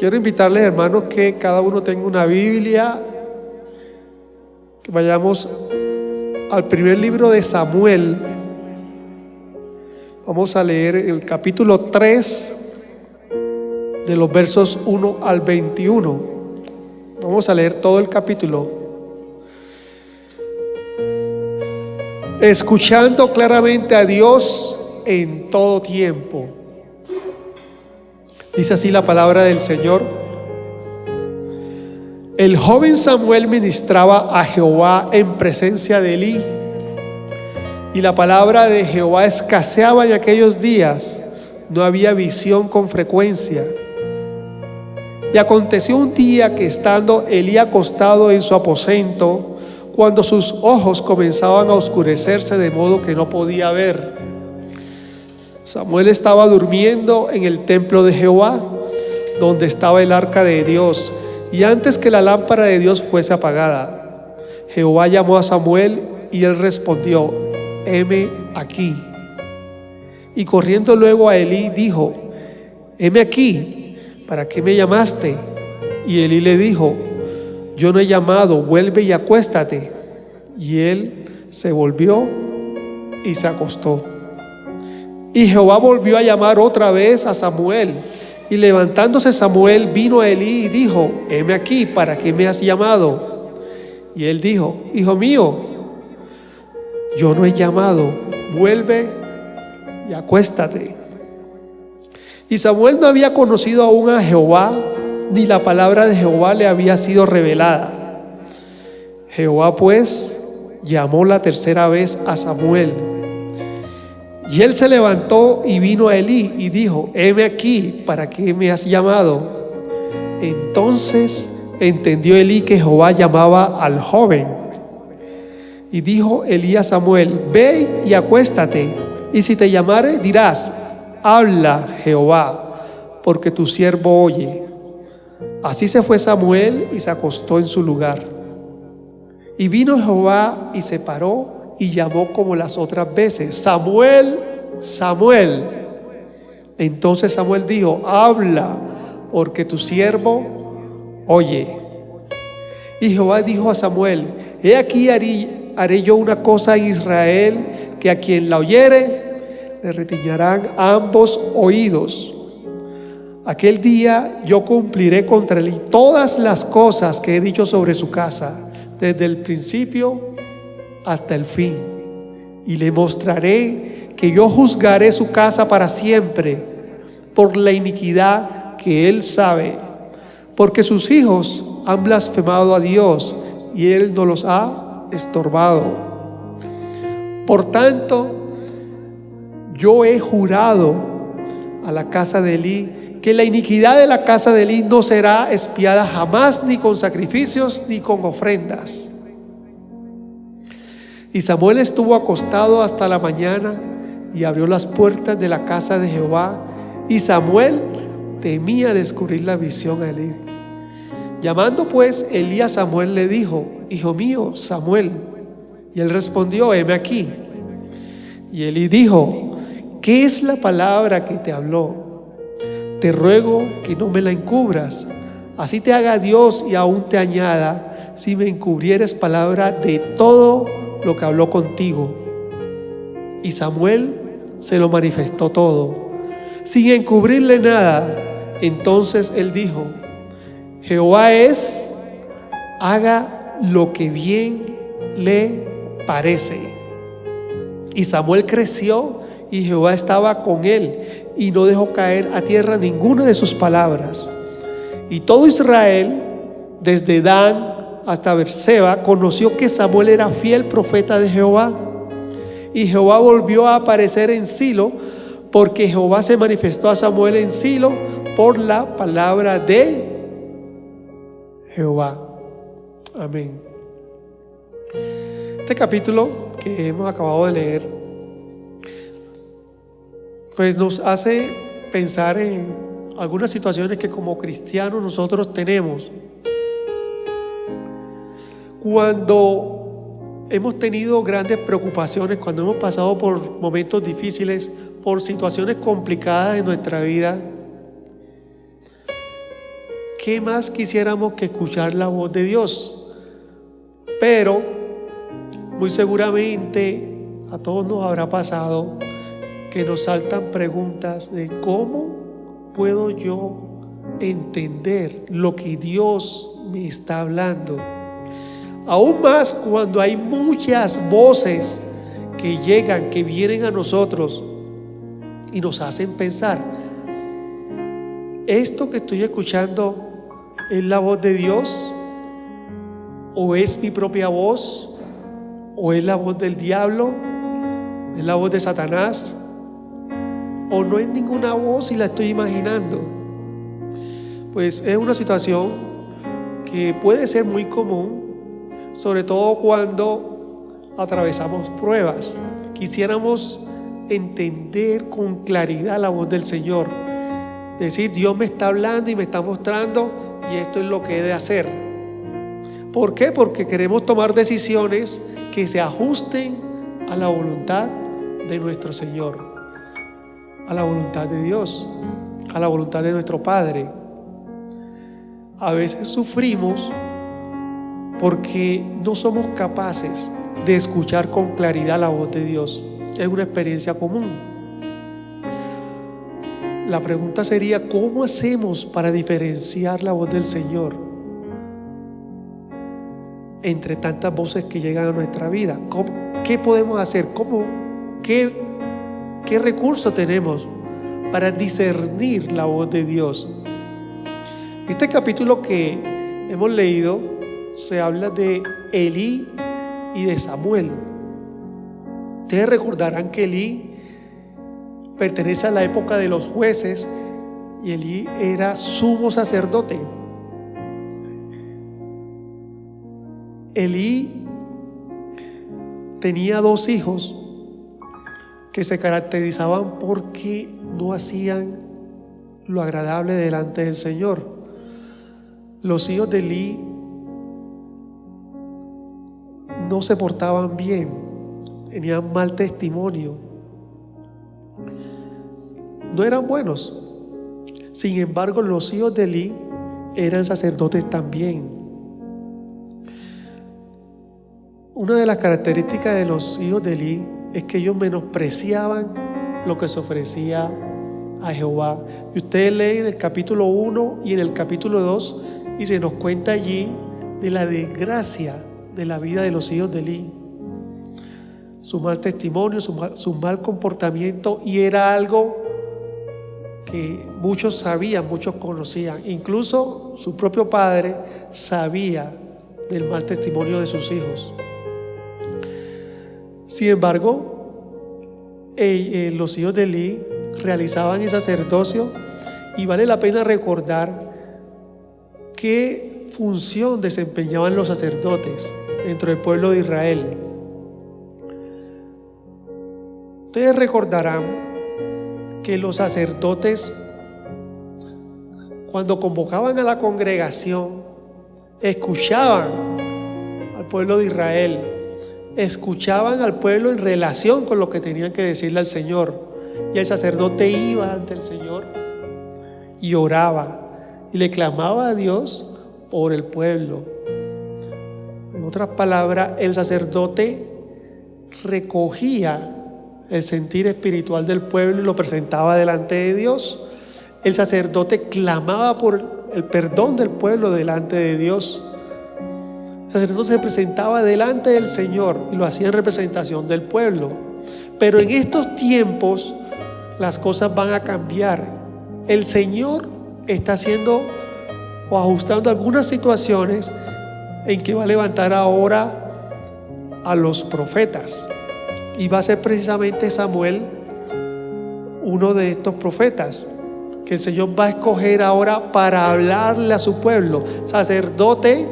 quiero invitarles, hermanos, que cada uno tenga una Biblia, que vayamos al primer libro de Samuel. Vamos a leer el capítulo 3 de los versos 1 al 21. Vamos a leer todo el capítulo, escuchando claramente a Dios en todo tiempo. Dice así la palabra del Señor: el joven Samuel ministraba a Jehová en presencia de Elí, y la palabra de Jehová escaseaba en aquellos días, no había visión con frecuencia. Y aconteció un día que, estando Elí acostado en su aposento, cuando sus ojos comenzaban a oscurecerse de modo que no podía ver, Samuel estaba durmiendo en el templo de Jehová, donde estaba el arca de Dios, y antes que la lámpara de Dios fuese apagada, Jehová llamó a Samuel, y él respondió: heme aquí. Y corriendo luego a Elí dijo: heme aquí, ¿para qué me llamaste? Y Elí le dijo: yo no he llamado, vuelve y acuéstate. Y él se volvió y se acostó. Y Jehová volvió a llamar otra vez a Samuel. Y levantándose Samuel, vino a Elí y dijo: heme aquí, ¿para qué me has llamado? Y él dijo: hijo mío, yo no he llamado, vuelve y acuéstate. Y Samuel no había conocido aún a Jehová, ni la palabra de Jehová le había sido revelada. Jehová pues llamó la tercera vez a Samuel. Y él se levantó y vino a Elí y dijo: heme aquí, ¿para qué me has llamado? Entonces entendió Elí que Jehová llamaba al joven. Y dijo Elí a Samuel: ve y acuéstate, y si te llamare dirás: habla Jehová, porque tu siervo oye. Así se fue Samuel y se acostó en su lugar. Y vino Jehová y se paró y llamó como las otras veces: Samuel, Samuel. Entonces Samuel dijo: habla, porque tu siervo oye. Y Jehová dijo a Samuel: he aquí haré yo una cosa en Israel, que a quien la oyere le retiñarán ambos oídos. Aquel día yo cumpliré contra él todas las cosas que he dicho sobre su casa, desde el principio hasta el fin, y le mostraré que yo juzgaré su casa para siempre por la iniquidad que él sabe, porque sus hijos han blasfemado a Dios y él no los ha estorbado. Por tanto, yo he jurado a la casa de Elí que la iniquidad de la casa de Elí no será expiada jamás, ni con sacrificios ni con ofrendas. Y Samuel estuvo acostado hasta la mañana y abrió las puertas de la casa de Jehová, y Samuel temía descubrir la visión a Elí. Llamando pues Elí a Samuel, le dijo: hijo mío, Samuel. Y él respondió: heme aquí. Y Elí dijo: ¿qué es la palabra que te habló? Te ruego que no me la encubras, así te haga Dios y aún te añada, si me encubrieres palabra de todo lo que habló contigo. Y Samuel se lo manifestó todo, sin encubrirle nada. Entonces él dijo: Jehová es, haga lo que bien le parece. Y Samuel creció, y Jehová estaba con él, y no dejó caer a tierra ninguna de sus palabras. Y todo Israel, desde Dan hasta Beerseba, conoció que Samuel era fiel profeta de Jehová. Y Jehová volvió a aparecer en Silo, porque Jehová se manifestó a Samuel en Silo por la palabra de Jehová. Amén. Este capítulo que hemos acabado de leer, pues nos hace pensar en algunas situaciones que como cristianos nosotros tenemos. Cuando hemos tenido grandes preocupaciones, cuando hemos pasado por momentos difíciles, por situaciones complicadas en nuestra vida, ¿qué más quisiéramos que escuchar la voz de Dios? Pero muy seguramente a todos nos habrá pasado que nos saltan preguntas de cómo puedo yo entender lo que Dios me está hablando. Aún más cuando hay muchas voces que llegan, que vienen a nosotros y nos hacen pensar, ¿esto que estoy escuchando es la voz de Dios? ¿O es mi propia voz? ¿O es la voz del diablo? ¿Es la voz de Satanás? ¿O no es ninguna voz y la estoy imaginando? Pues es una situación que puede ser muy común, sobre todo cuando atravesamos pruebas. Quisiéramos entender con claridad la voz del Señor. Decir, Dios me está hablando y me está mostrando, y esto es lo que he de hacer. ¿Por qué? Porque queremos tomar decisiones que se ajusten a la voluntad de nuestro Señor, a la voluntad de Dios, a la voluntad de nuestro Padre. A veces sufrimos porque no somos capaces de escuchar con claridad la voz de Dios. Es una experiencia común. La pregunta sería, ¿cómo hacemos para diferenciar la voz del Señor entre tantas voces que llegan a nuestra vida? ¿Qué podemos hacer? ¿Qué recursos tenemos para discernir la voz de Dios? Este capítulo que hemos leído se habla de Elí y de Samuel. Ustedes recordarán que Elí pertenece a la época de los jueces y Elí era sumo sacerdote. Elí tenía 2 hijos que se caracterizaban porque no hacían lo agradable delante del Señor. Los hijos de Elí no se portaban bien, tenían mal testimonio, no eran buenos. Sin embargo, los hijos de Elí eran sacerdotes también. Una de las características de los hijos de Elí es que ellos menospreciaban lo que se ofrecía a Jehová. Y ustedes leen en el capítulo 1 y en el capítulo 2 y se nos cuenta allí de la desgracia de la vida de los hijos de Elí, su mal testimonio, su mal comportamiento, y era algo que muchos sabían, muchos conocían. Incluso su propio padre sabía del mal testimonio de sus hijos. Sin embargo, los hijos de Elí realizaban el sacerdocio, y vale la pena recordar qué función desempeñaban los sacerdotes dentro del pueblo de Israel. Ustedes recordarán que los sacerdotes, cuando convocaban a la congregación, escuchaban al pueblo de Israel, escuchaban al pueblo en relación con lo que tenían que decirle al Señor, y el sacerdote iba ante el Señor y oraba y le clamaba a Dios por el pueblo. En otras palabras, el sacerdote recogía el sentir espiritual del pueblo y lo presentaba delante de Dios. El sacerdote clamaba por el perdón del pueblo delante de Dios. El sacerdote se presentaba delante del Señor y lo hacía en representación del pueblo. Pero en estos tiempos las cosas van a cambiar. El Señor está haciendo o ajustando algunas situaciones en que va a levantar ahora a los profetas, y va a ser precisamente Samuel uno de estos profetas que el Señor va a escoger ahora para hablarle a su pueblo. Sacerdote,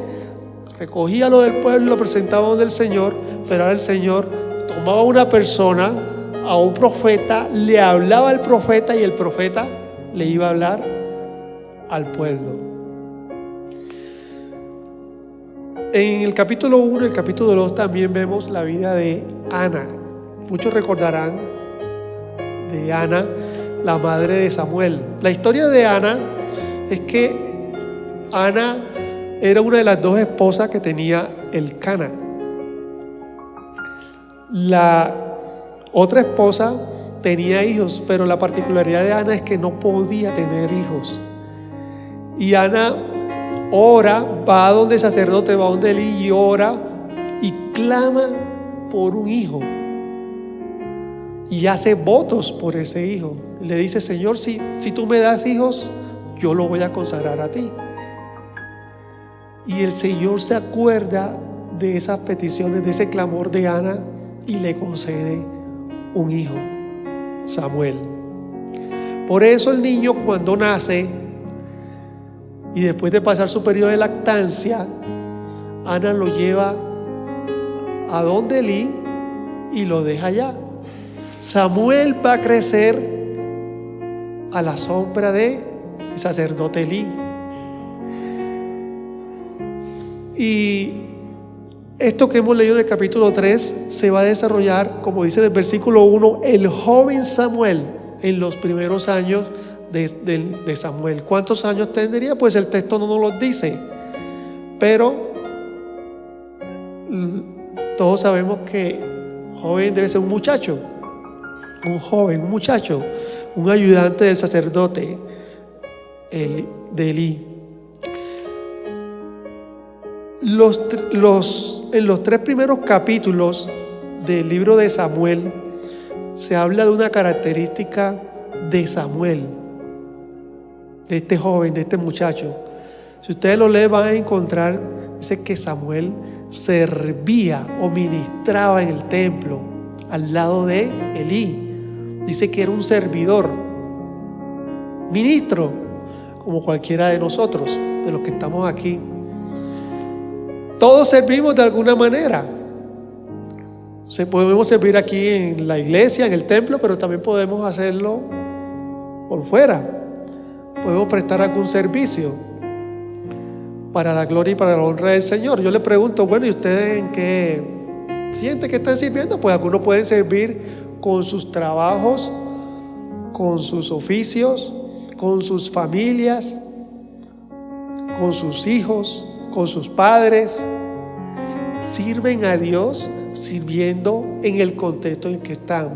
recogía lo del pueblo y lo presentaba donde el Señor, pero ahora el Señor tomaba a una persona, a un profeta, le hablaba al profeta y el profeta le iba a hablar al pueblo. En el capítulo 1 y el capítulo 2 también vemos la vida de Ana. Muchos recordarán de Ana, la madre de Samuel. La historia de Ana es que Ana era una de las dos esposas que tenía Elcana. La otra esposa tenía hijos, pero la particularidad de Ana es que no podía tener hijos. Y Ana ora, va a donde el sacerdote, va a donde Elí y ora y clama por un hijo. Y hace votos por ese hijo. Le dice: Señor, si tú me das hijos, yo lo voy a consagrar a ti. Y el Señor se acuerda de esas peticiones, de ese clamor de Ana, y le concede un hijo, Samuel. Por eso el niño, cuando nace y después de pasar su periodo de lactancia, Ana lo lleva a donde Elí y lo deja allá. Samuel va a crecer a la sombra del sacerdote Elí. Y esto que hemos leído en el capítulo 3 se va a desarrollar, como dice en el versículo 1, el joven Samuel en los primeros años de Samuel. ¿Cuántos años tendría? Pues el texto no nos lo dice, pero todos sabemos que joven debe ser un muchacho, un joven, un muchacho, un ayudante del sacerdote de Elí. En los 3 primeros capítulos del libro de Samuel se habla de una característica de Samuel, de este joven, de este muchacho. Si ustedes lo leen, van a encontrar, dice que Samuel servía o ministraba en el templo al lado de Elí. Dice que era un servidor, ministro, como cualquiera de nosotros, de los que estamos aquí. Todos servimos de alguna manera. Podemos servir aquí en la iglesia, en el templo, pero también podemos hacerlo por fuera. Podemos prestar algún servicio para la gloria y para la honra del Señor. Yo le pregunto, bueno, ¿y ustedes en qué sienten que están sirviendo? Pues algunos pueden servir con sus trabajos, con sus oficios, con sus familias, con sus hijos, con sus padres. Sirven a Dios sirviendo en el contexto en el que están.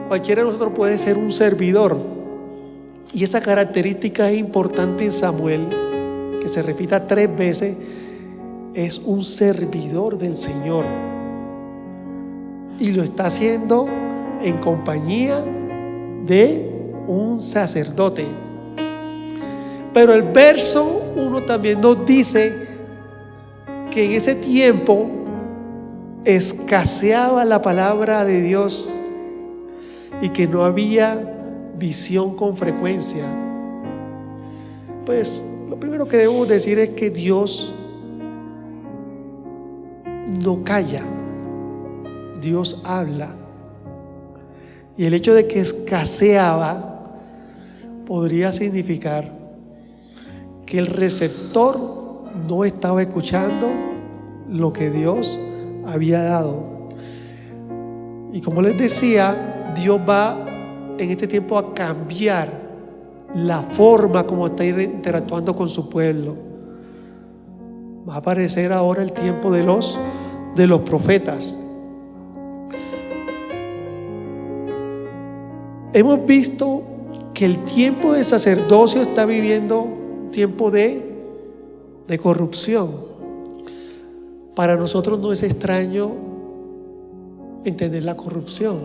Cualquiera de nosotros puede ser un servidor, y esa característica es importante en Samuel, que se repita 3 veces. Es un servidor del Señor y lo está haciendo en compañía de un sacerdote. Pero el verso 1 también nos dice que en ese tiempo escaseaba la palabra de Dios y que no había visión con frecuencia. Pues lo primero que debemos decir es que Dios no calla, Dios habla. Y el hecho de que escaseaba podría significar que el receptor no estaba escuchando lo que Dios había dado. Y como les decía, Dios va en este tiempo a cambiar la forma como está interactuando con su pueblo. Va a aparecer ahora el tiempo de los profetas. Hemos visto que el tiempo de sacerdocio está viviendo un tiempo de corrupción. Para nosotros no es extraño entender la corrupción.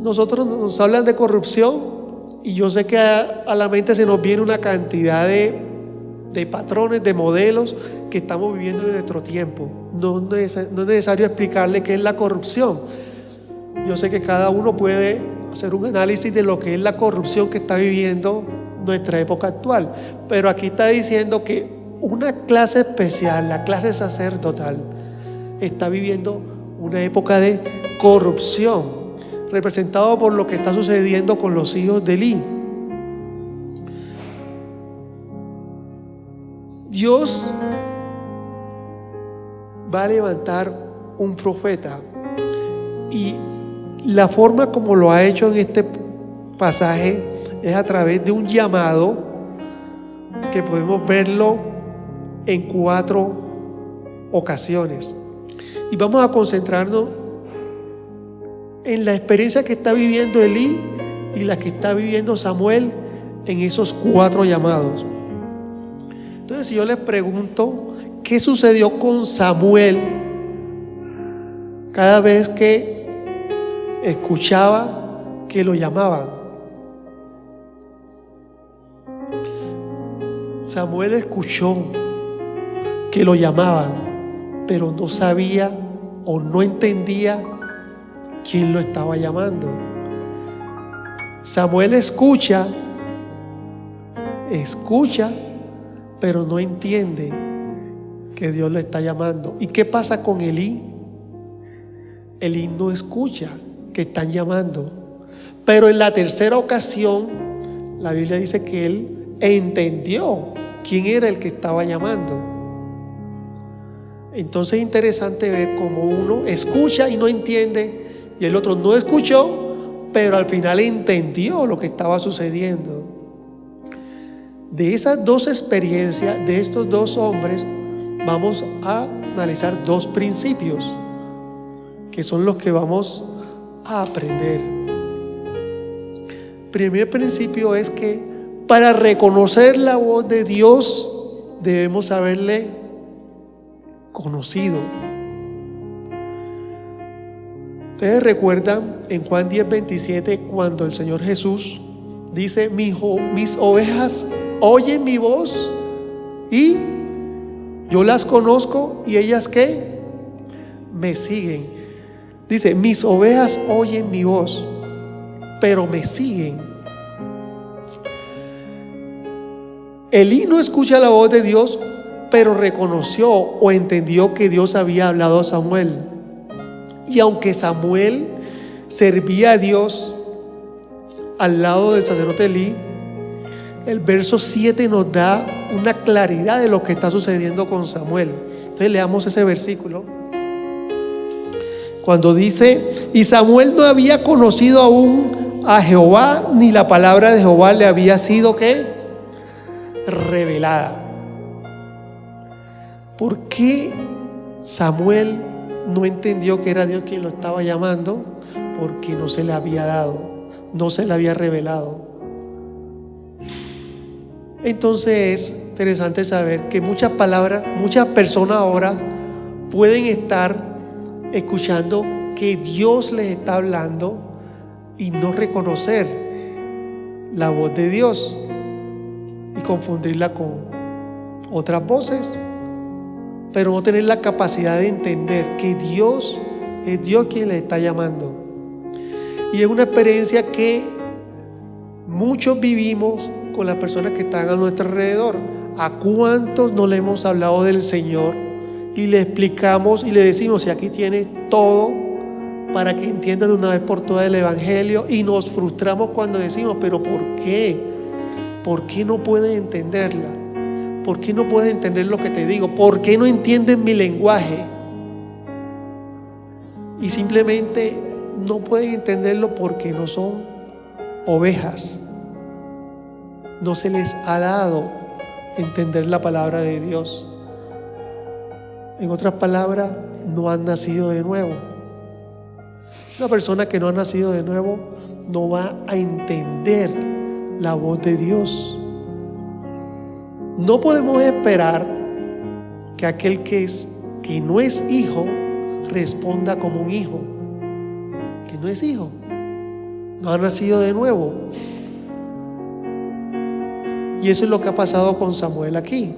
Nosotros nos hablan de corrupción y yo sé que a la mente se nos viene una cantidad de patrones, de modelos que estamos viviendo en nuestro tiempo. No es necesario explicarle qué es la corrupción. Yo sé que cada uno puede hacer un análisis de lo que es la corrupción que está viviendo nuestra época actual, pero aquí está diciendo que una clase especial, la clase sacerdotal, está viviendo una época de corrupción, representado por lo que está sucediendo con los hijos de Elí. Dios va a levantar un profeta, y la forma como lo ha hecho en este pasaje es a través de un llamado que podemos verlo en 4 ocasiones. Y vamos a concentrarnos en la experiencia que está viviendo Elí y la que está viviendo Samuel en esos 4 llamados. Entonces, si yo les pregunto, ¿qué sucedió con Samuel cada vez que escuchaba que lo llamaban? Samuel escuchó que lo llamaban, pero no sabía o no entendía quién lo estaba llamando. Samuel escucha, pero no entiende que Dios lo está llamando. ¿Y qué pasa con Elí? Elí no escucha que están llamando, pero en la tercera ocasión la Biblia dice que él entendió quién era el que estaba llamando. Entonces es interesante ver cómo uno escucha y no entiende, y el otro no escuchó, pero al final entendió lo que estaba sucediendo. De esas 2 experiencias, de estos 2 hombres, vamos a analizar 2 principios que son los que vamos a aprender. Primer principio es que para reconocer la voz de Dios debemos haberle conocido. Ustedes recuerdan en Juan 10:27 cuando el Señor Jesús dice: mis ovejas oyen mi voz y yo las conozco y ellas ¿qué? Me siguen. Dice: mis ovejas oyen mi voz, pero me siguen. Elí no escucha la voz de Dios, pero reconoció o entendió que Dios había hablado a Samuel. Y aunque Samuel servía a Dios al lado del sacerdote Elí, el verso 7 nos da una claridad de lo que está sucediendo con Samuel. Entonces leamos ese versículo. Cuando dice: y Samuel no había conocido aún a Jehová, ni la palabra de Jehová le había sido ¿qué? Revelada. ¿Por qué Samuel no entendió que era Dios quien lo estaba llamando? Porque no se le había dado, no se le había revelado. Entonces es interesante saber que muchas personas ahora pueden estar escuchando que Dios les está hablando y no reconocer la voz de Dios y confundirla con otras voces, pero no tener la capacidad de entender que Dios es Dios quien les está llamando. Y es una experiencia que muchos vivimos con las personas que están a nuestro alrededor. ¿A cuántos no le hemos hablado del Señor y le explicamos y le decimos: si aquí tienes todo para que entiendas de una vez por todas el Evangelio? Y nos frustramos cuando decimos: pero ¿por qué? ¿Por qué no puedes entenderla? ¿Por qué no puedes entender lo que te digo? ¿Por qué no entiendes mi lenguaje? Y simplemente no pueden entenderlo porque no son ovejas. No se les ha dado entender la palabra de Dios. En otras palabras, no han nacido de nuevo. Una persona que no ha nacido de nuevo no va a entender la voz de Dios. No podemos esperar que aquel que no es hijo responda como un hijo. Que no es hijo, no ha nacido de nuevo. Y eso es lo que ha pasado con Samuel aquí.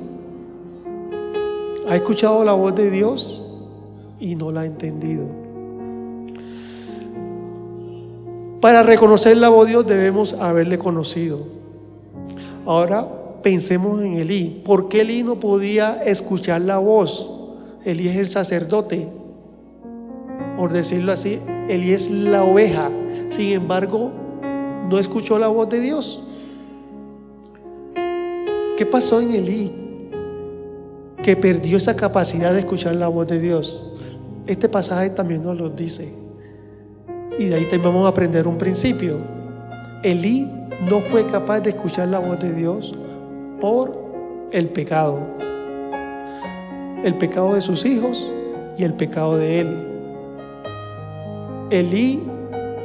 Ha escuchado la voz de Dios y no la ha entendido. Para reconocer la voz de Dios debemos haberle conocido. Ahora pensemos en Elí. ¿Por qué Elí no podía escuchar la voz? Elí es el sacerdote, por decirlo así. Elí es la oveja. Sin embargo, no escuchó la voz de Dios. ¿Qué pasó en Elí que perdió esa capacidad de escuchar la voz de Dios? Este pasaje también nos lo dice, y de ahí también vamos a aprender un principio. Elí no fue capaz de escuchar la voz de Dios por el pecado de sus hijos y el pecado de él. Elí,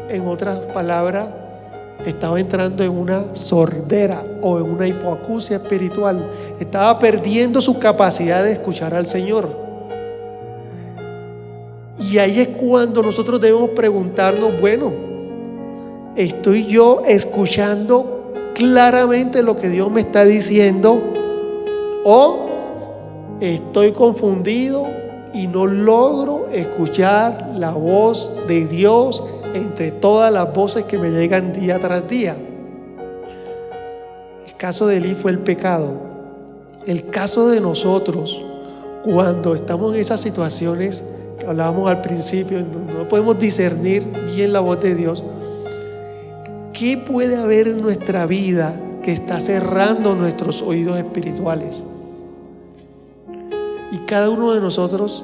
en otras palabras, estaba entrando en una sordera o en una hipoacusia espiritual. Estaba perdiendo su capacidad de escuchar al Señor. Y ahí es cuando nosotros debemos preguntarnos, bueno, ¿estoy yo escuchando claramente lo que Dios me está diciendo? ¿O estoy confundido y no logro escuchar la voz de Dios entre todas las voces que me llegan día tras día? El caso de Elí fue el pecado. El caso de nosotros, cuando estamos en esas situaciones que hablábamos al principio, en donde no podemos discernir bien la voz de Dios, ¿qué puede haber en nuestra vida que está cerrando nuestros oídos espirituales? Y cada uno de nosotros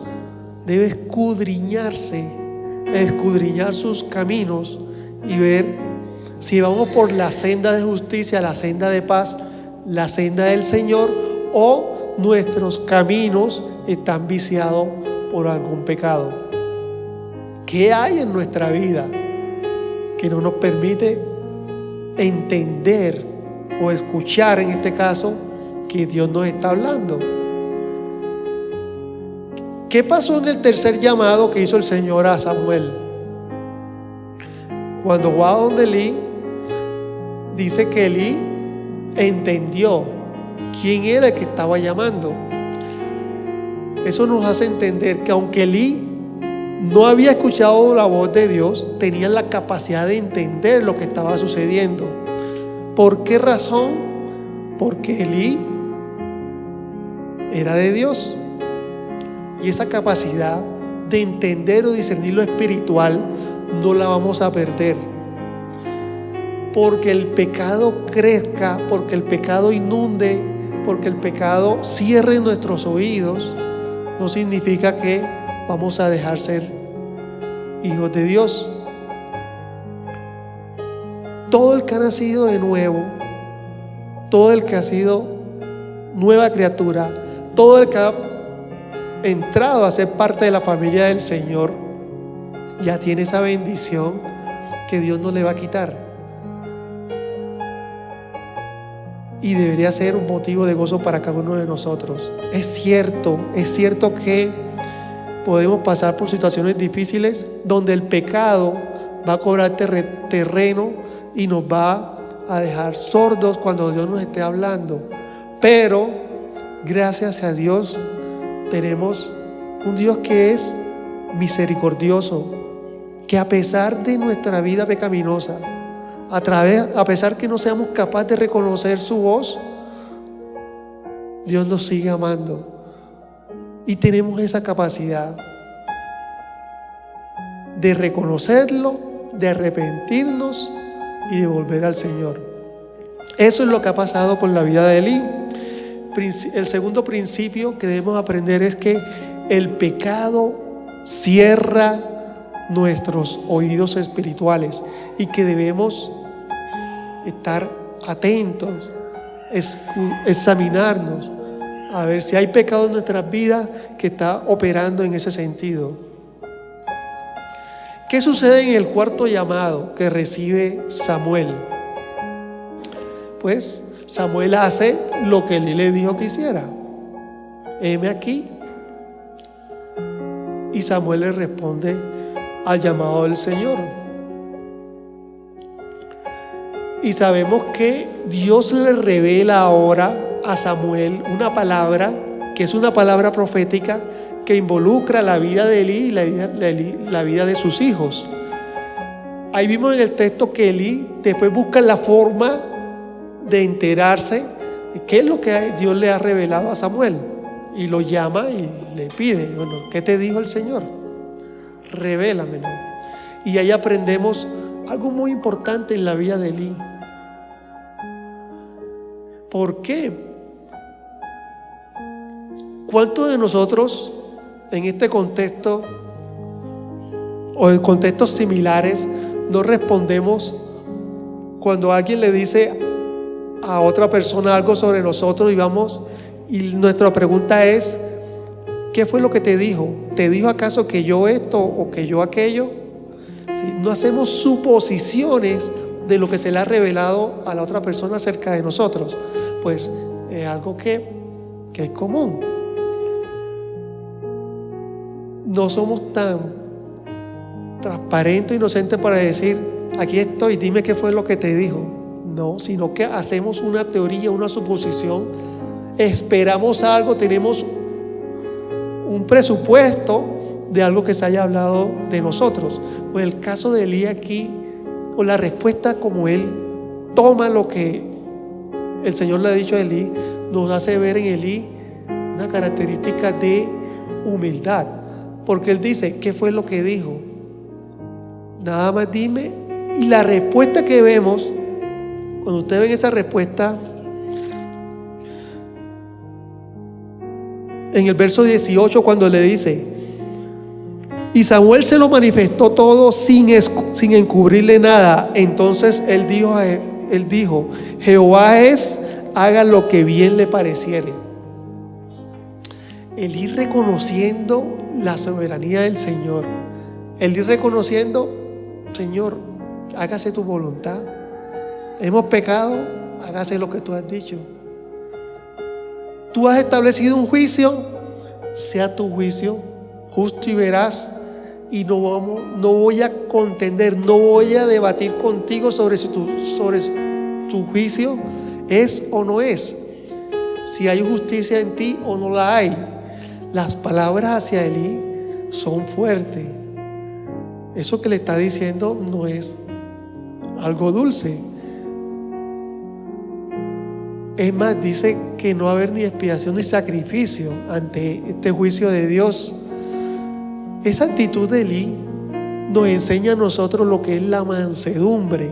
debe escudriñarse, escudriñar sus caminos y ver si vamos por la senda de justicia, la senda de paz, la senda del Señor, o nuestros caminos están viciados por algún pecado. ¿Qué hay en nuestra vida que no nos permite entender o escuchar, en este caso, que Dios nos está hablando? ¿Qué pasó en el tercer llamado que hizo el Señor a Samuel? Cuando fue a donde Elí, dice que Elí entendió quién era el que estaba llamando. Eso nos hace entender que aunque Elí no había escuchado la voz de Dios, tenía la capacidad de entender lo que estaba sucediendo. ¿Por qué razón? Porque Elí era de Dios. Y esa capacidad de entender o discernir lo espiritual no la vamos a perder. Porque el pecado crezca, porque el pecado inunde, porque el pecado cierre nuestros oídos, no significa que vamos a dejar ser hijos de Dios. Todo el que ha nacido de nuevo, todo el que ha sido nueva criatura, todo el que ha entrado a ser parte de la familia del Señor, ya tiene esa bendición que Dios no le va a quitar. Y debería ser un motivo de gozo para cada uno de nosotros. Es cierto que podemos pasar por situaciones difíciles donde el pecado va a cobrar terreno y nos va a dejar sordos cuando Dios nos esté hablando. Pero gracias a Dios tenemos un Dios que es misericordioso, que a pesar de nuestra vida pecaminosa, a pesar que no seamos capaces de reconocer su voz, Dios nos sigue amando. Y tenemos esa capacidad de reconocerlo, de arrepentirnos y de volver al Señor. Eso es lo que ha pasado con la vida de Elí. El segundo principio que debemos aprender es que el pecado cierra nuestros oídos espirituales y que debemos estar atentos, examinarnos, a ver si hay pecado en nuestras vidas que está operando en ese sentido. ¿Qué sucede en el cuarto llamado que recibe Samuel? Pues Samuel hace lo que Elí le dijo que hiciera. Heme aquí. Y Samuel le responde al llamado del Señor. Y sabemos que Dios le revela ahora a Samuel una palabra que es una palabra profética que involucra la vida de Elí y la vida de sus hijos. Ahí vimos en el texto que Elí después busca la forma de enterarse de qué es lo que Dios le ha revelado a Samuel, y lo llama y le pide, bueno, ¿qué te dijo el Señor? Revélamelo. Y ahí aprendemos algo muy importante en la vida de Elí. ¿Por qué? ¿Cuántos de nosotros en este contexto o en contextos similares no respondemos cuando alguien le dice a otra persona algo sobre nosotros y vamos Y nuestra pregunta es: ¿qué fue lo que te dijo? ¿Te dijo acaso que yo esto o que yo aquello? ¿Sí? No hacemos suposiciones de lo que se le ha revelado a la otra persona acerca de nosotros. Pues es algo que es común. No somos tan transparentes e inocentes para decir: aquí estoy, dime qué fue lo que te dijo. No, sino que hacemos una teoría, una suposición, esperamos algo, tenemos un presupuesto de algo que se haya hablado de nosotros. Pues el caso de Elí aquí, o la respuesta como él toma lo que el Señor le ha dicho a Elí, nos hace ver en Elí una característica de humildad, porque él dice: ¿qué fue lo que dijo? Nada más dime. Y la respuesta que vemos, cuando ustedes ven esa respuesta, en el verso 18, cuando le dice: y Samuel se lo manifestó todo sin encubrirle nada. Entonces él dijo: Jehová es, haga lo que bien le pareciere. El ir reconociendo la soberanía del Señor, el ir reconociendo: Señor, hágase tu voluntad. Hemos pecado, hágase lo que tú has dicho. Tú has establecido un juicio, sea tu juicio justo y veraz, y no voy a contender, no voy a debatir contigo sobre tu juicio es o no es, si hay justicia en ti o no la hay. Las palabras hacia Elí son fuertes. Eso que le está diciendo no es algo dulce. Es más, dice que no va a haber ni expiación ni sacrificio ante este juicio de Dios. Esa actitud de Elí nos enseña a nosotros lo que es la mansedumbre.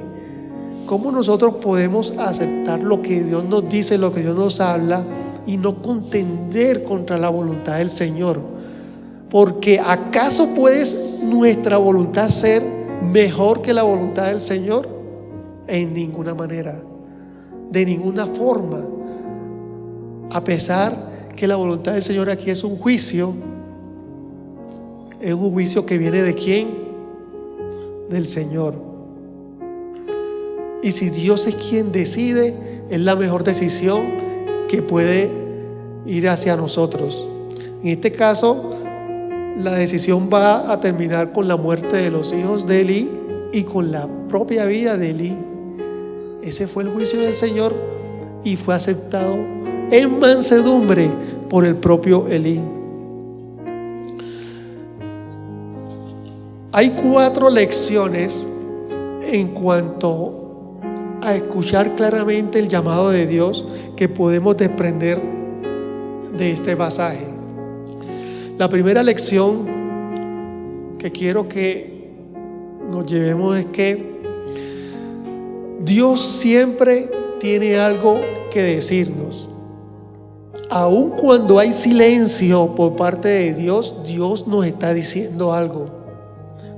Cómo nosotros podemos aceptar lo que Dios nos dice, lo que Dios nos habla, y no contender contra la voluntad del Señor. Porque ¿acaso puede nuestra voluntad ser mejor que la voluntad del Señor? En ninguna manera, de ninguna forma. A pesar que la voluntad del Señor aquí es un juicio, es un juicio que viene ¿de quién? Del Señor. Y si Dios es quien decide, es la mejor decisión que puede ir hacia nosotros. En este caso, la decisión va a terminar con la muerte de los hijos de Elí y con la propia vida de Elí. Ese fue el juicio del Señor y fue aceptado en mansedumbre por el propio Elí. Hay 4 lecciones en cuanto a escuchar claramente el llamado de Dios que podemos desprender de este pasaje. La primera lección que quiero que nos llevemos es que Dios siempre tiene algo que decirnos. Aun cuando hay silencio por parte de Dios, Dios nos está diciendo algo.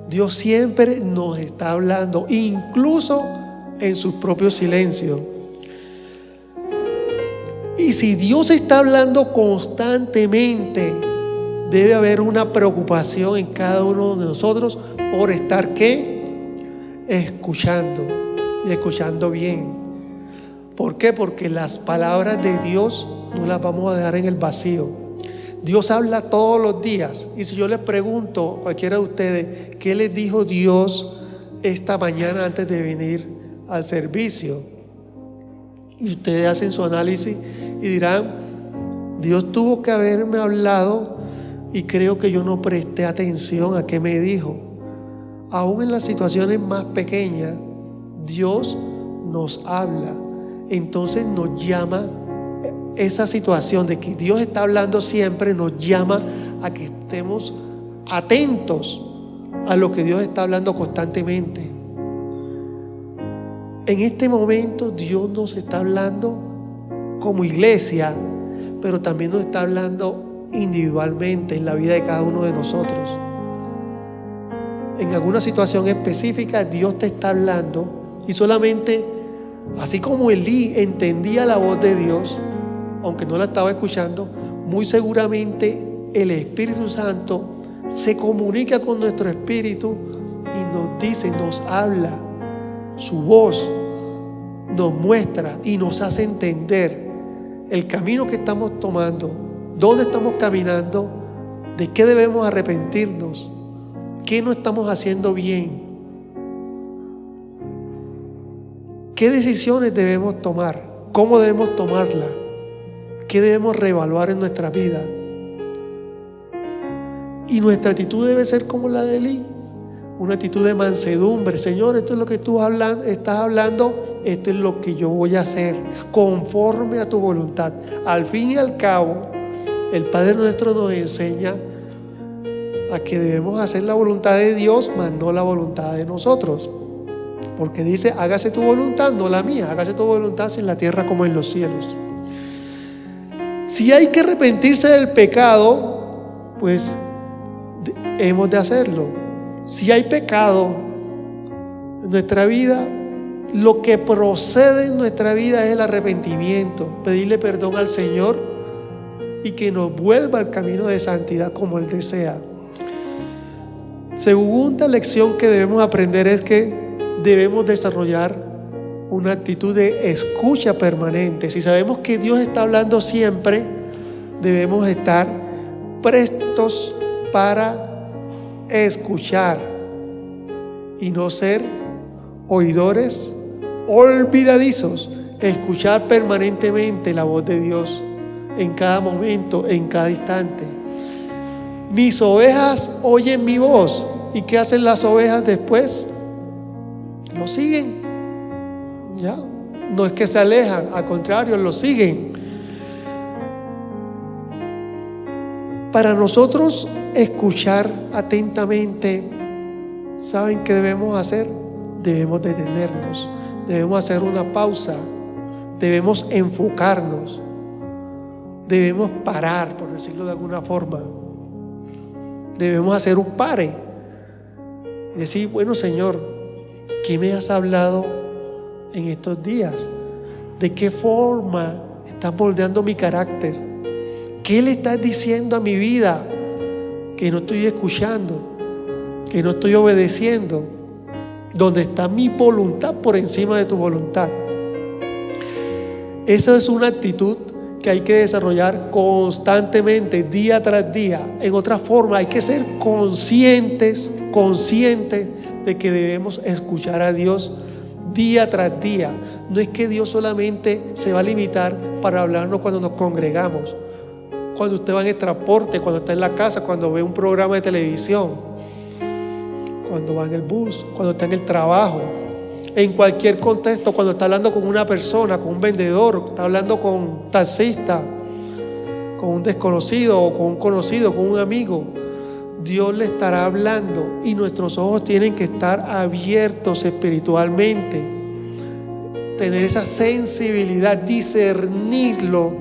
Dios siempre nos está hablando, incluso en sus propios silencios. Y si Dios está hablando constantemente, debe haber una preocupación en cada uno de nosotros por estar ¿qué? Escuchando, y escuchando bien. ¿Por qué? Porque las palabras de Dios no las vamos a dejar en el vacío. Dios habla todos los días. Y si yo les pregunto a cualquiera de ustedes: ¿qué les dijo Dios esta mañana antes de venir al servicio? Y ustedes hacen su análisis y dirán: Dios tuvo que haberme hablado y creo que yo no presté atención a qué me dijo. Aún en las situaciones más pequeñas, Dios nos habla. Entonces nos llama. Esa situación de que Dios está hablando siempre nos llama a que estemos atentos a lo que Dios está hablando constantemente. En este momento Dios nos está hablando como iglesia, pero también nos está hablando individualmente en la vida de cada uno de nosotros. En alguna situación específica Dios te está hablando, y solamente así como Elí entendía la voz de Dios, aunque no la estaba escuchando, muy seguramente el Espíritu Santo se comunica con nuestro espíritu y nos dice, nos habla, su voz nos muestra y nos hace entender el camino que estamos tomando, dónde estamos caminando, de qué debemos arrepentirnos, qué no estamos haciendo bien, qué decisiones debemos tomar, cómo debemos tomarlas, qué debemos reevaluar en nuestra vida. Y nuestra actitud debe ser como la de Elí, una actitud de mansedumbre. Señor, esto es lo que tú estás hablando, esto es lo que yo voy a hacer, conforme a tu voluntad. Al fin y al cabo, el Padre nuestro nos enseña a que debemos hacer la voluntad de Dios, más no la voluntad de nosotros. Porque dice, hágase tu voluntad, no la mía. Hágase tu voluntad en la tierra como en los cielos. Si hay que arrepentirse del pecado, pues hemos de hacerlo. Si hay pecado en nuestra vida, lo que procede en nuestra vida es el arrepentimiento, pedirle perdón al Señor y que nos vuelva al camino de santidad como Él desea. Segunda lección que debemos aprender es que debemos desarrollar una actitud de escucha permanente. Si sabemos que Dios está hablando siempre, debemos estar prestos para escuchar y no ser oidores olvidadizos. Escuchar permanentemente la voz de Dios en cada momento, en cada instante. Mis ovejas oyen mi voz. ¿Y qué hacen las ovejas después? Lo siguen. ¿Ya? No es que se alejan, al contrario, lo siguen. Para nosotros escuchar atentamente, ¿saben qué debemos hacer? Debemos detenernos, debemos hacer una pausa, debemos enfocarnos, debemos parar, por decirlo de alguna forma. Debemos hacer un pare y decir, bueno, Señor, ¿qué me has hablado en estos días? ¿De qué forma estás moldeando mi carácter? ¿Qué le estás diciendo a mi vida que no estoy escuchando, que no estoy obedeciendo? ¿Dónde está mi voluntad por encima de tu voluntad? Esa es una actitud que hay que desarrollar constantemente, día tras día. En otra forma, hay que ser conscientes de que debemos escuchar a Dios día tras día. No es que Dios solamente se va a limitar para hablarnos cuando nos congregamos, cuando usted va en el transporte, cuando está en la casa, cuando ve un programa de televisión, cuando va en el bus, cuando está en el trabajo, en cualquier contexto, cuando está hablando con una persona, con un vendedor, está hablando con un taxista, con un desconocido o con un conocido, con un amigo. Dios le estará hablando y nuestros ojos tienen que estar abiertos espiritualmente, tener esa sensibilidad, discernirlo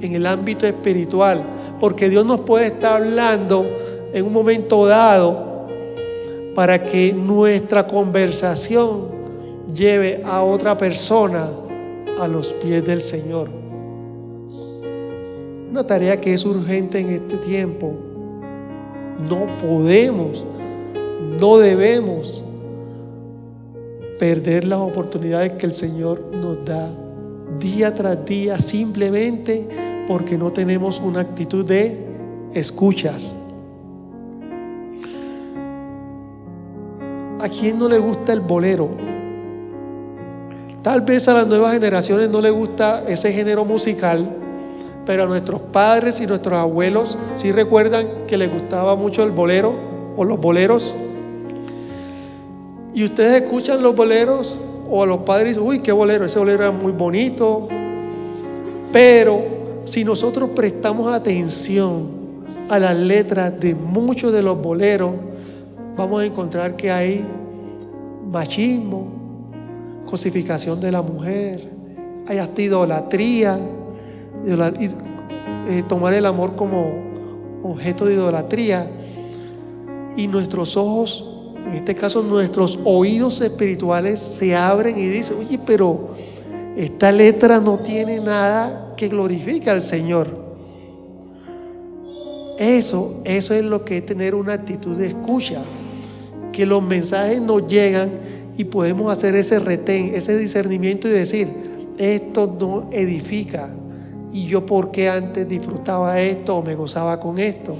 en el ámbito espiritual, porque Dios nos puede estar hablando en un momento dado para que nuestra conversación lleve a otra persona a los pies del Señor. Una tarea que es urgente en este tiempo. No podemos, no debemos perder las oportunidades que el Señor nos da día tras día, simplemente porque no tenemos una actitud de escuchas. ¿A quién no le gusta el bolero? Tal vez a las nuevas generaciones no les gusta ese género musical, pero a nuestros padres y nuestros abuelos sí recuerdan que les gustaba mucho el bolero o los boleros. Y ustedes escuchan los boleros, o a los padres dicen, uy, qué bolero, ese bolero era muy bonito. Pero si nosotros prestamos atención a las letras de muchos de los boleros, vamos a encontrar que hay machismo, cosificación de la mujer, hay hasta idolatría, tomar el amor como objeto de idolatría. Y nuestros ojos, en este caso nuestros oídos espirituales, se abren y dicen, oye, pero esta letra no tiene nada que glorifica al Señor. Eso es lo que es tener una actitud de escucha, que los mensajes nos llegan y podemos hacer ese retén, ese discernimiento y decir, esto no edifica, y yo por qué antes disfrutaba esto o me gozaba con esto.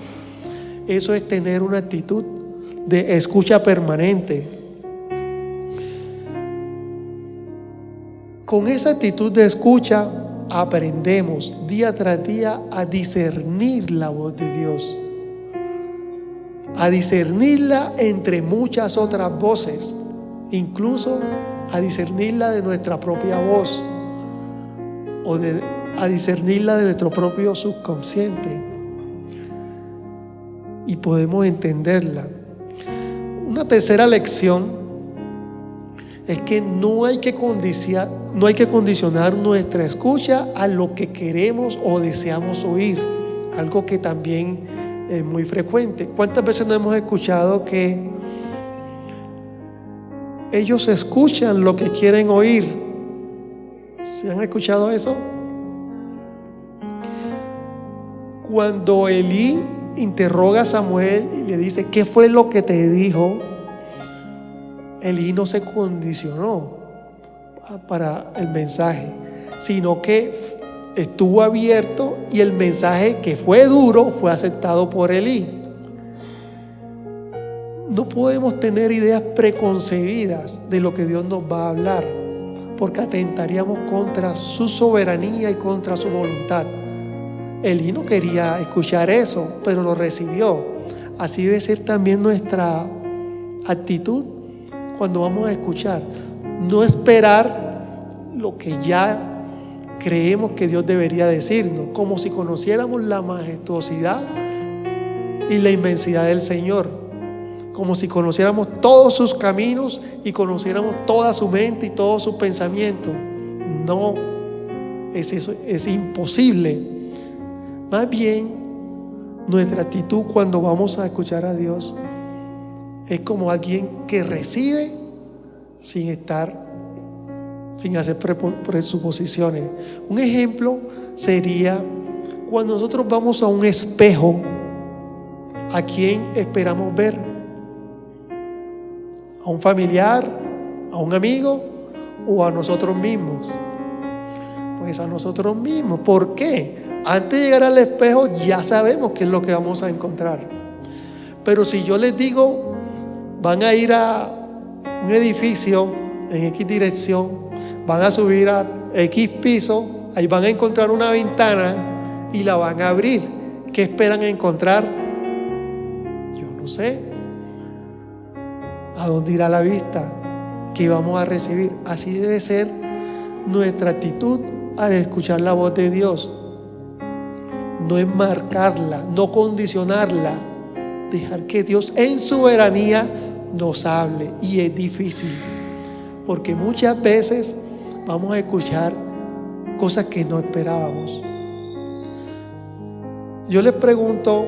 Eso es tener una actitud de escucha permanente. Con esa actitud de escucha aprendemos día tras día a discernir la voz de Dios, a discernirla entre muchas otras voces, incluso a discernirla de nuestra propia voz o a discernirla de nuestro propio subconsciente, y podemos entenderla. Una tercera lección es que no hay que condicionar nuestra escucha a lo que queremos o deseamos oír, algo que también es muy frecuente. ¿Cuántas veces no hemos escuchado que ellos escuchan lo que quieren oír? ¿Se han escuchado eso? Cuando Elí interroga a Samuel y le dice, ¿qué fue lo que te dijo? Elí no se condicionó para el mensaje, sino que estuvo abierto, y el mensaje, que fue duro, fue aceptado por Elí. No podemos tener ideas preconcebidas de lo que Dios nos va a hablar, porque atentaríamos contra su soberanía y contra su voluntad. Elí no quería escuchar eso, pero lo recibió. Así debe ser también nuestra actitud cuando vamos a escuchar. No esperar lo que ya creemos que Dios debería decirnos, como si conociéramos la majestuosidad y la inmensidad del Señor, como si conociéramos todos sus caminos y conociéramos toda su mente y todos sus pensamientos. No, es imposible. Más bien, nuestra actitud cuando vamos a escuchar a Dios es como alguien que recibe sin hacer presuposiciones. Un ejemplo sería cuando nosotros vamos a un espejo, ¿a quién esperamos ver? ¿A un familiar? ¿A un amigo? ¿O a nosotros mismos? Pues a nosotros mismos. ¿Por qué? Antes de llegar al espejo ya sabemos qué es lo que vamos a encontrar. Pero si yo les digo, van a ir a un edificio en X dirección, van a subir a X piso, ahí van a encontrar una ventana y la van a abrir. ¿Qué esperan encontrar? Yo no sé. ¿A dónde irá la vista? ¿Qué vamos a recibir? Así debe ser nuestra actitud al escuchar la voz de Dios. No enmarcarla, no condicionarla, dejar que Dios en soberanía nos hable. Y es difícil, porque muchas veces vamos a escuchar cosas que no esperábamos. Yo les pregunto,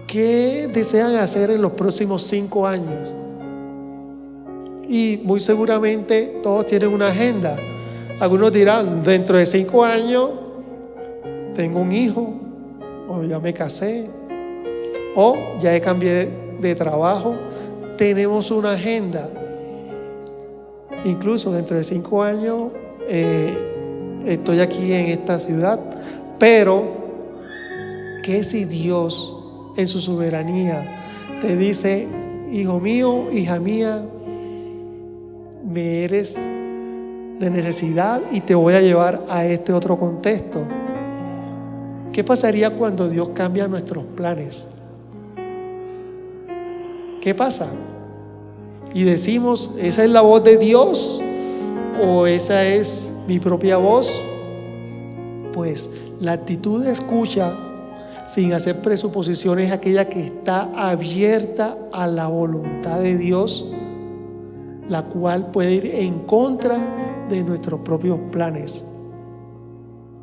¿qué desean hacer en los próximos 5 años? Y muy seguramente todos tienen una agenda. Algunos dirán, dentro de 5 años tengo un hijo, o ya me casé, o ya cambié de trabajo. Tenemos una agenda. Incluso dentro de 5 años estoy aquí en esta ciudad. Pero ¿qué si Dios en su soberanía te dice, hijo mío, hija mía, me eres de necesidad y te voy a llevar a este otro contexto? ¿Qué pasaría cuando Dios cambia nuestros planes? ¿Qué pasa? Y decimos, ¿esa es la voz de Dios o esa es mi propia voz? Pues la actitud de escucha sin hacer presuposiciones es aquella que está abierta a la voluntad de Dios, la cual puede ir en contra de nuestros propios planes,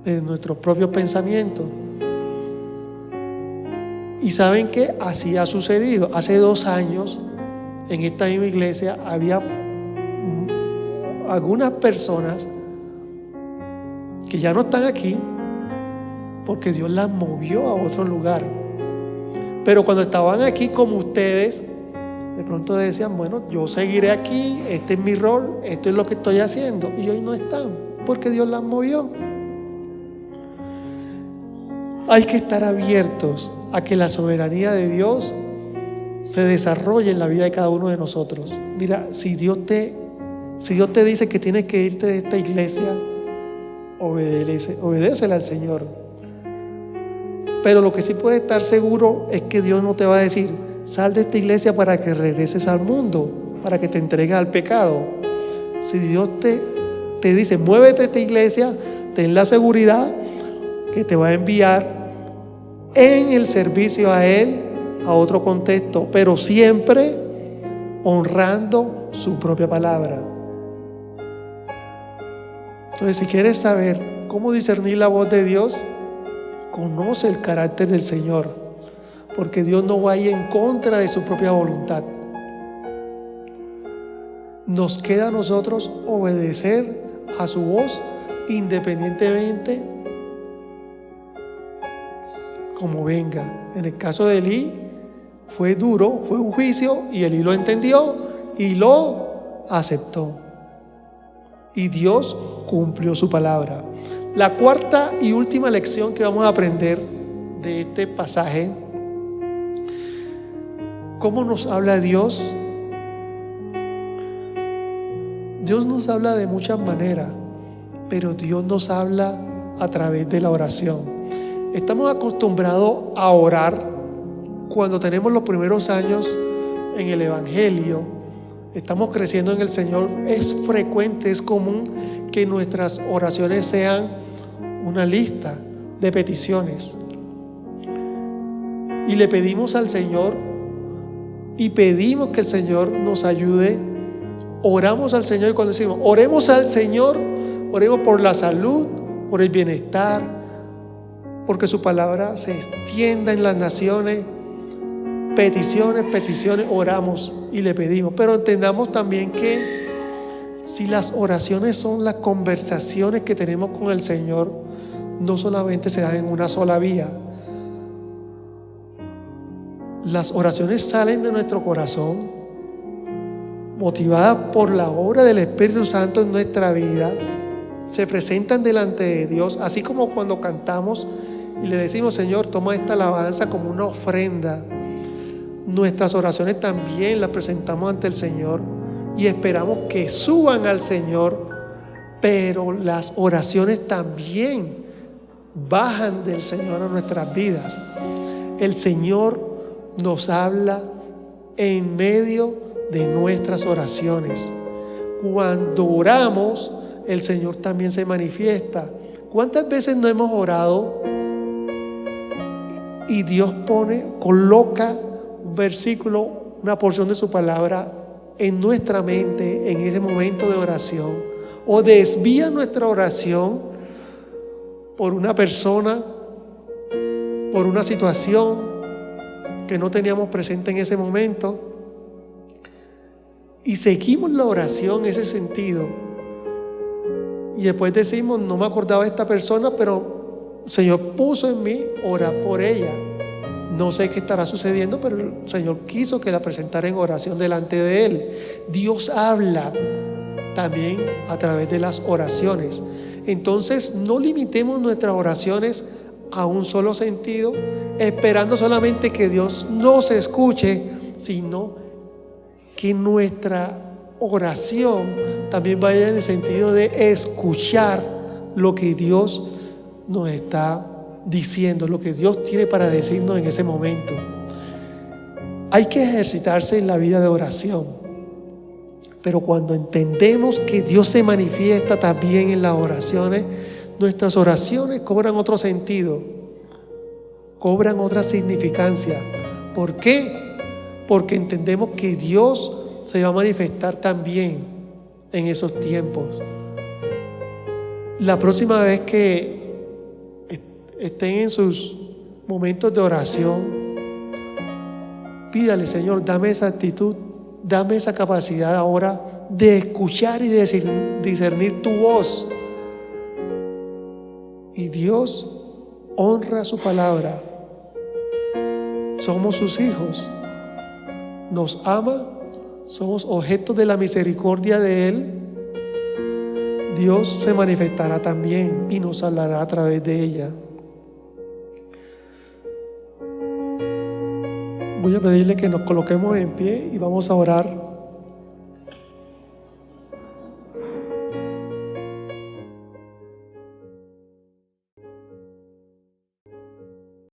de nuestros propios pensamientos. Y saben que así ha sucedido. Hace 2 años en esta misma iglesia había algunas personas que ya no están aquí, porque Dios las movió a otro lugar. Pero cuando estaban aquí como ustedes, de pronto decían, bueno, yo seguiré aquí, este es mi rol, esto es lo que estoy haciendo, y hoy no están, porque Dios las movió. Hay que estar abiertos a que la soberanía de Dios se desarrolle en la vida de cada uno de nosotros. Mira, si Dios te dice que tienes que irte de esta iglesia, obedécele al Señor. Pero lo que sí puedes estar seguro es que Dios no te va a decir, sal de esta iglesia para que regreses al mundo, para que te entregues al pecado. Si Dios te dice, muévete de esta iglesia, ten la seguridad que te va a enviar en el servicio a Él, a otro contexto, pero siempre honrando su propia palabra. Entonces, si quieres saber cómo discernir la voz de Dios, conoce el carácter del Señor, porque Dios no va a ir en contra de su propia voluntad. Nos queda a nosotros obedecer a su voz independientemente como venga. En el caso de Elí fue duro, fue un juicio, y Elí lo entendió y lo aceptó, y Dios cumplió su palabra. La cuarta y última lección que vamos a aprender de este pasaje: ¿cómo nos habla Dios? Dios nos habla de muchas maneras, pero Dios nos habla a través de la oración. Estamos acostumbrados a orar cuando tenemos los primeros años en el Evangelio, estamos creciendo en el Señor. Es frecuente, es común que nuestras oraciones sean una lista de peticiones, y le pedimos al Señor y pedimos que el Señor nos ayude. Oramos al Señor, y cuando decimos oremos al Señor, oremos por la salud, por el bienestar, porque su palabra se extienda en las naciones. Peticiones, oramos y le pedimos. Pero entendamos también que si las oraciones son las conversaciones que tenemos con el Señor, no solamente se dan en una sola vía. Las oraciones salen de nuestro corazón, motivadas por la obra del Espíritu Santo en nuestra vida, se presentan delante de Dios, así como cuando cantamos y le decimos, Señor, toma esta alabanza como una ofrenda. Nuestras oraciones también las presentamos ante el Señor y esperamos que suban al Señor, pero las oraciones también bajan del Señor a nuestras vidas. El Señor nos habla en medio de nuestras oraciones. Cuando oramos, el Señor también se manifiesta. ¿Cuántas veces no hemos orado y Dios coloca un versículo, una porción de su palabra en nuestra mente en ese momento de oración, o desvía nuestra oración por una persona, por una situación que no teníamos presente en ese momento, y seguimos la oración en ese sentido, y después decimos, no me acordaba de esta persona, pero el Señor puso en mí orar por ella. No sé qué estará sucediendo, pero el Señor quiso que la presentara en oración delante de Él. Dios habla también a través de las oraciones. Entonces, no limitemos nuestras oraciones a un solo sentido, esperando solamente que Dios nos escuche, sino que nuestra oración también vaya en el sentido de escuchar lo que Dios nos está diciendo, lo que Dios tiene para decirnos en ese momento. Hay que ejercitarse en la vida de oración, pero cuando entendemos que Dios se manifiesta también en las oraciones, nuestras oraciones cobran otro sentido, cobran otra significancia. ¿Por qué? Porque entendemos que Dios se va a manifestar también en esos tiempos. La próxima vez que estén en sus momentos de oración, pídale, Señor, dame esa actitud, dame esa capacidad ahora de escuchar y de discernir tu voz. y Dios honra su palabra. Somos sus hijos, nos ama, somos objetos de la misericordia de Él. Dios se manifestará también y nos hablará a través de ella. Voy a pedirle que nos coloquemos en pie y vamos a orar.